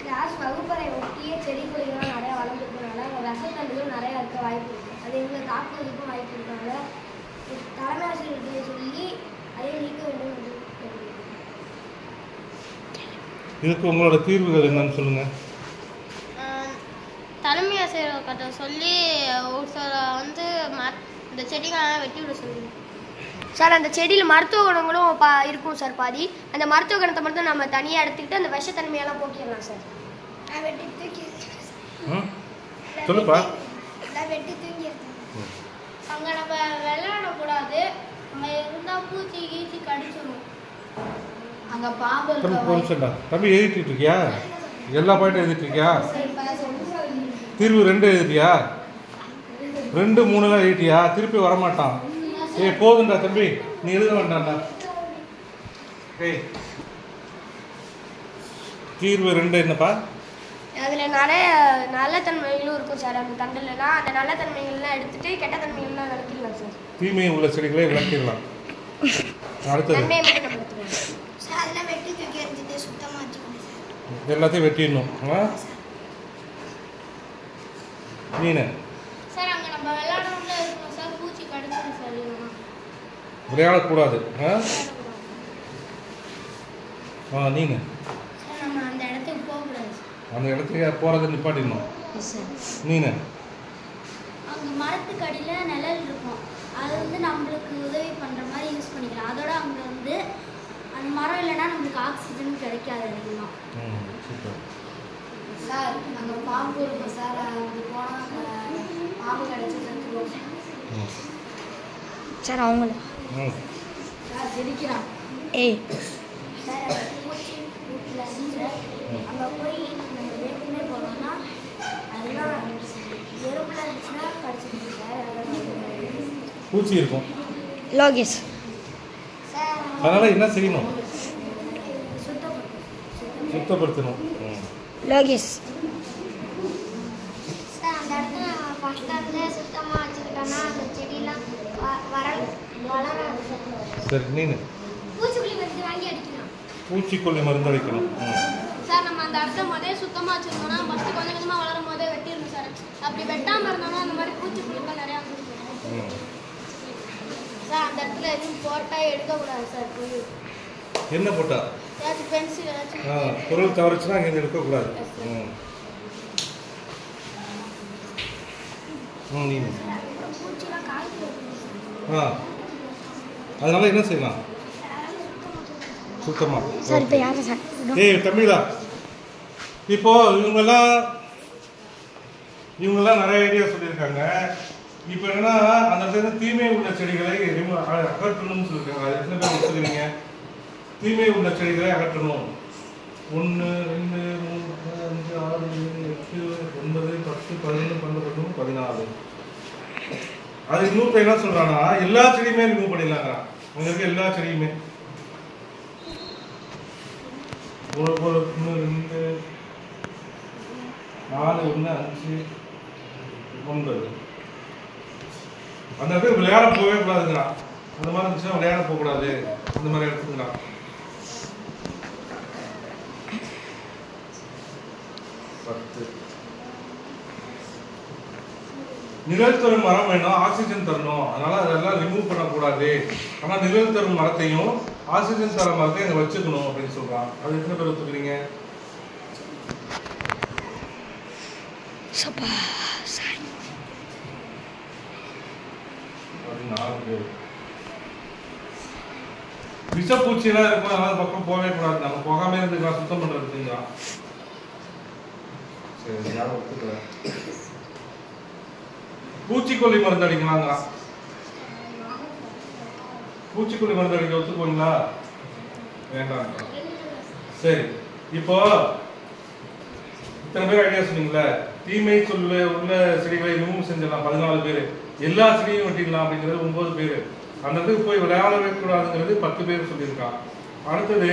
Class வகுப்பறை ஒட்டிய செடி கொடிகள்லாம் நிறையா வளர்ந்துருக்கனால அங்கே விஷத்தண்டுகள் நிறையா இருக்க வாய்ப்பு இருக்குது. அது எங்களை தாக்குவதற்கும் வாய்ப்பு இருக்கிறனால தலைமை ஆசிரியர்கிட்ட சொல்லி அதை நீக்க வேண்டும் என்று கேட்டுக்கிறேன். இதுக்கு உங்களோட தீர்வுகள் என்னன்னு சொல்லுங்கள். தலைமை ஆசிரியர்கிட்ட சொல்லி ஒரு சில வந்து இந்த செடிகளெல்லாம் வெட்டி விட சொல்லுங்க சார். அந்த செடியில் மருத்துவ குணங்களும் இருக்கும் சார். பாதி அந்த மருத்துவ குணத்தை மட்டும் நம்ம தனியாக எடுத்துக்கிட்டு அந்த விஷத்தன்மையெல்லாம் போக்கிடலாம் சார். வெட்டி தூக்கி சொல்லுப்பா. வெட்டி தூங்கி அங்கே நம்ம விளையாடக்கூடாது. அங்கே இருந்தால் பூச்சி கீச்சி கடிச்சிடும். அங்கே பாம்பு இருக்க. தம்பி எழுதிட்டு இருக்கியா? எல்லா பாயிண்ட்டும் எழுதிட்டு இருக்கியா? தீர்வு 2 எழுதிட்டியா? 2, 3 எழுதிட்டியா? திருப்பி வரமாட்டான். போதுண்டா தம்பி, நீ எழுத வேண்டாம்டா. தீர்வு 2 என்னப்பா? அதில் நிறைய நல்ல தன்மைகளும் இருக்கும் சார். அந்த தண்டுலனா அந்த நல்ல தன்மைகள்லாம் எடுத்துட்டு கெட்ட தன்மைகள்லாம் விளக்கிடலாம் சார். தீமை உள்ள செடிகளை விளக்கிடலாம். அடுத்தது நன்மையை மட்டும் நம்ம எடுத்துக்கலாம் சார். அதெல்லாம் வெட்டி தூக்கி எறிஞ்சிட்டு சுத்தமாக வச்சுக்கணும் சார். எல்லாத்தையும் வெட்டிடணும். நீனு சார் அங்கே நம்ம விளையாடணும்ல இருக்கணும் சார். பூச்சி கடிச்சிடும் சார். விளையாடக்கூடாது. நீங்க நம்ம அந்த இடத்துக்கு போகக்கூடாது. அந்த இடத்துக்கு போகிறத நிப்பாட்டிடணும். நீங்க அங்கே மரத்துக்கு அடியில் நிழல் இருக்கும். அது வந்து நம்மளுக்கு உதவி பண்ணுற மாதிரி யூஸ் பண்ணிக்கலாம். அதோட அங்கே வந்து அந்த மரம் இல்லைன்னா நம்மளுக்கு ஆக்சிஜன் கிடைக்காது அதிகமாக. சார் அங்கே பாம்பு இருக்கும் சார். அது போனால் பாம்பு கிடைச்சி செத்துருவோம் சார். அவங்கள சார் சிரிக்கிறான். சார் பூச்சி வீட்டில் சார் அங்கே போய் நம்ம வேணுமே போனோம்னா அதெல்லாம் எறும்புல இருந்துச்சுன்னா கடிச்சிருக்கு சார். பூச்சி இருக்கும். லோகேஷ் சார் அதனால என்ன செய்யணும்? சுத்தப்படுத்தணும். லோகேஷ் சார் அந்த இடத்துல ஃபஸ்ட்டு வந்து சுத்தமாக வச்சுக்கிட்டோன்னா அந்த செடியெலாம் வளராது. சரி, நீனு பூச்சிக்கொல்லி மருந்து வாங்கி அடிக்கலாம். பூச்சிக்கொல்லி மருந்து அடிக்கணும். சார் நம்ம அந்த இடத்த முதல்ல சுத்தமாக வச்சுருந்தோம்னா ஃபஸ்ட்டு கொஞ்சம் கொஞ்சமாக வளரும் போதே வெட்டிடணும் சார். அப்படி வெட்டாமல் இருந்தோம்னா அந்த மாதிரி பூச்சிக்கொல்லிகள் நிறையா வந்துடும் சார். அந்த இடத்துல எதுவும் போட்டால் எடுக்கக்கூடாது சார். பொருள் என்ன போட்டா? ஏதாச்சும் பென்சில் ஏதாச்சும் பொருள் தவறுச்சுன்னா அங்கே எடுக்கக்கூடாது. நீங்க அதனால என்ன செய்யலாம்? சுத்தமா. தம்பிங்களா, இப்போ இவங்கெல்லாம் நிறைய ஐடியா சொல்லியிருக்காங்க. இப்போ என்னன்னா அந்த இடத்துல தீமை உள்ள செடிகளை அகற்றணும்னு சொல்லியிருக்காங்க. அது எத்தனை பேர் ஒத்துக்கிறீங்க? தீமை உள்ள செடிகளை அகற்றணும். 1, 2, 3, 4, 5, 6, 7, 8, 9, 10, 11, 12, 14. அது இன்னொருத்த என்ன சொல்றான்னா எல்லா செடியுமே ரிமூவ் பண்ணிடலாங்கிறான். இங்க இருக்க எல்லா செடியுமே 1, 2, 4, 1, 5, 9. அந்த இடத்துக்கு விளையாட போகவே கூடாதுங்கிறான். அந்த மாதிரி இருந்துச்சுன்னா விளையாட போகக்கூடாது. அந்த மாதிரி எடுத்துக்கலாம். நிழல் தரும் மரம் வேணும், ஆக்சிஜன் தரணும். அதனால அதெல்லாம் ரிமூவ் பண்ணக்கூடாது. ஆனால் நிழல் தரும் மரத்தையும் ஆக்சிஜன் தர மரத்தையும் அங்கே வச்சுக்கணும் அப்படின்னு சொல்றான். அது எத்தனை பேர் ஒத்துக்கிறீங்க? 4 பேர். விஷப்பூச்சியெல்லாம் இருக்கும். அதனால பக்கம் போகவே கூடாது. நம்ம போகாமே இருந்துக்கலாம், சுத்தம் பண்றதுக்குங்கிறான். சரி, யாரும் ஒத்துக்கல. பூச்சிக்கொல்லி மருந்து அடிக்கலாங்கிறான். பூச்சிக்கொல்லி மருந்து அடிக்க ஒத்துக்குவீங்களா? வேண்டாம். சரி, இப்போ இத்தனை பேர் ஐடியா சொன்னீங்களே. தீமை சொல்ல உள்ள செடிகளை ரிமூவ் செஞ்சிடலாம் 14 பேர். எல்லா செடியும் வெட்டிடலாம் அப்படிங்கிறது 9 பேர். அந்த இடத்துக்கு போய் விளையாடவே கூடாதுங்கிறது 10 பேர் சொல்லியிருக்கான். அடுத்தது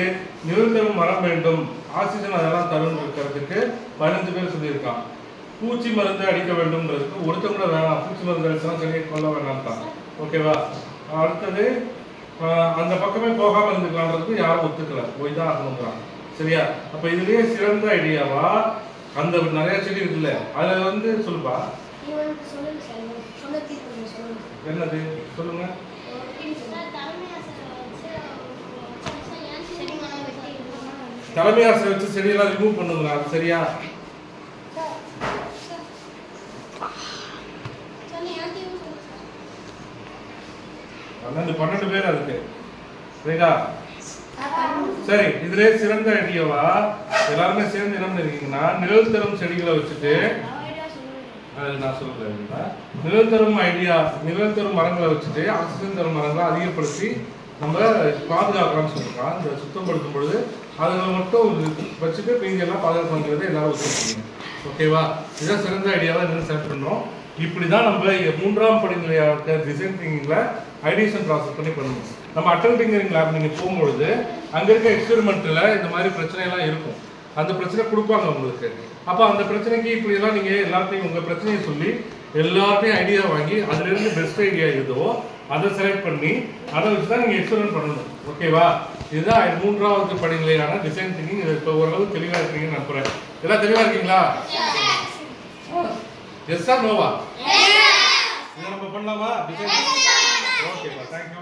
நிரந்தரம் மரம் வேண்டும், ஆக்சிஜன் அதெல்லாம் தரும் இருக்கிறதுக்கு 15 பேர் சொல்லியிருக்கான். பூச்சி மருந்து அடிக்க வேண்டும்ன்றதுக்கு ஒருத்தர் கூட வேணாம், பூச்சி மருந்து அடிச்சா செடியை கொல்ல வேணாம் தான். ஓகேவா? அடுத்தது அந்த பக்கமே போகாம இருந்துக்கலான்றதுக்கு யாரும் ஒத்துக்கல, போய் தான் ஆகணுங்கிறாங்க. சரியா? அப்ப இதுலயே சிறந்த ஐடியாவா அந்த நிறைய செடி இருக்குல்ல, அதுல வந்து சொல்லுப்பா. என்னது சொல்லுங்க. தலைமை ஆசிரியர் வச்சு செடியெல்லாம் ரிமூவ் பண்ணுங்களா? அது சரியா? அந்த 12 பேர் அதுக்கு ரைட்டா? சரி, இதுல சிறந்த ஐடியாவா எல்லாருமே சேர்ந்து என்ன பண்ணிருக்கீங்கன்னா, நிழல் தரும் செடிகளை வச்சுட்டு, நான் சொல்றேன், நிழல் தரும் ஐடியா, நிழல் தரும் மரங்களை வச்சுட்டு ஆக்சிஜன் தரும் மரங்களை அதிகப்படுத்தி நம்ம பாதுகாக்கலாம்னு சொல்லிருக்கோம். இந்த சுத்தப்படுத்தும் பொழுது அதுகளை மட்டும் வச்சுட்டு நீங்க எல்லாம் பாதுகாக்கிறது எல்லாரும் வச்சுருக்கீங்க. ஓகேவா? இதுதான் சிறந்த ஐடியாவா என்ன செலக்ட் பண்ணோம். இப்படிதான் நம்ம 3ஆம் படிநிலையாக டிசைன் திங்கிங்ல ஐடியேஷன் ப்ராசஸ் பண்ணி பண்ணணும். நம்ம அட்டல் டிங்கரிங் லேப் நீங்க போகும்பொழுது அங்க இருக்க எக்ஸ்பெரிமெண்ட்ல இந்த மாதிரி பிரச்சனை எல்லாம் இருக்கும். அந்த பிரச்சனை கொடுப்பாங்க உங்களுக்கு. அப்ப அந்த பிரச்சனைக்கு இப்படி எல்லாம் நீங்க எல்லாத்தையும் உங்க பிரச்சனையை சொல்லி எல்லாத்தையும் ஐடியா வாங்கி அதுல இருந்து பெஸ்ட் ஐடியா எதுவோ அதை செலக்ட் பண்ணி அதை வச்சுதான் நீங்க எக்ஸ்பெரிமெண்ட் பண்ணணும். ஓகேவா? இதுதான் 3ஆவது படிநிலையான டிசைன் திங்கிங். இது இப்போ ஓரளவு தெளிவா இருக்கீங்கன்னு நம்புறேன். எல்லாம் தெளிவா இருக்கீங்களா? எஸ் ஆர் நோவா? இதை நம்ம பண்ணலாமா? டிசைன். ஓகேப்பா, தேங்க்யூ.